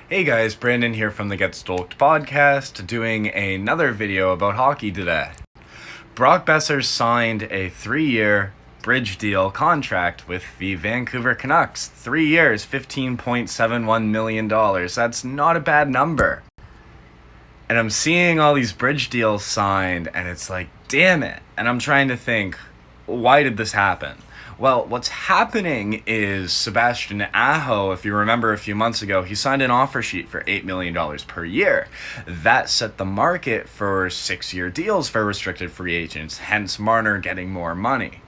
Hey guys, Brandon here from the Get Stoked podcast, doing another video about hockey today. Brock Boeser signed a 3-year bridge deal contract with the Vancouver Canucks. 3 years, $15.71 million. That's not a bad number. And I'm seeing all these bridge deals signed, and it's like, damn it. And I'm trying to think, why did this happen? Well, what's happening is Sebastian Aho, if you remember a few months ago, he signed an offer sheet for $8 million per year. That set the market for 6-year deals for restricted free agents, hence Marner getting more money.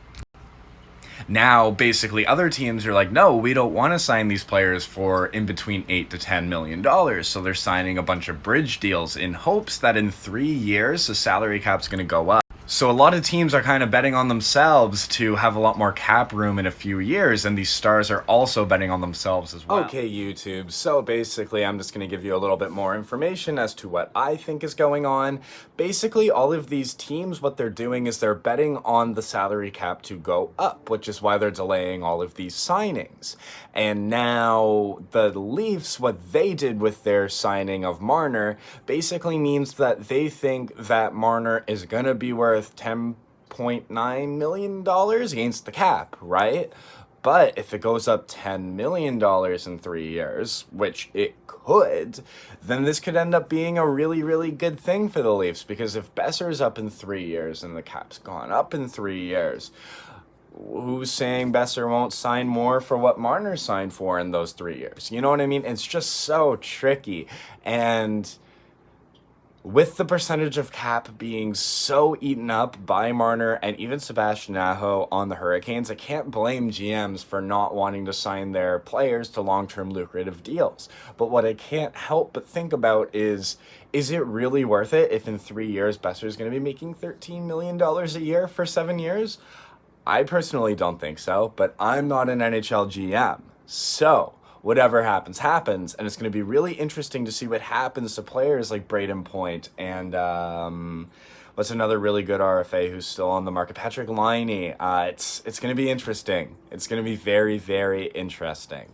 Now, basically, other teams are like, no, we don't want to sign these players for in between $8 to $10 million. So they're signing a bunch of bridge deals in hopes that in 3 years, the salary cap's going to go up. So a lot of teams are kind of betting on themselves to have a lot more cap room in a few years, and these stars are also betting on themselves as well. Okay, YouTube, so basically I'm just going to give you a little bit more information as to what I think is going on. Basically, all of these teams, what they're doing is they're betting on the salary cap to go up, which is why they're delaying all of these signings. And now the Leafs, what they did with their signing of Marner, basically means that they think that Marner is going to be worth $10.9 million against the cap, right? But if it goes up $10 million in 3 years, which it could, then this could end up being a really, really good thing for the Leafs, because if Boeser's up in 3 years and the cap's gone up in 3 years, who's saying Boeser won't sign more for what Marner signed for in those 3 years? You know what I mean? It's just so tricky. And with the percentage of cap being so eaten up by Marner and even Sebastian Aho on the Hurricanes, I can't blame GMs for not wanting to sign their players to long-term lucrative deals. But what I can't help but think about is it really worth it if in 3 years Boeser's going to be making $13 million a year for 7 years? I personally don't think so, but I'm not an NHL GM. So whatever happens, happens. And it's going to be really interesting to see what happens to players like Braden Point and what's another really good RFA who's still on the market? Patrick Laine. It's going to be interesting. It's going to be very, very interesting.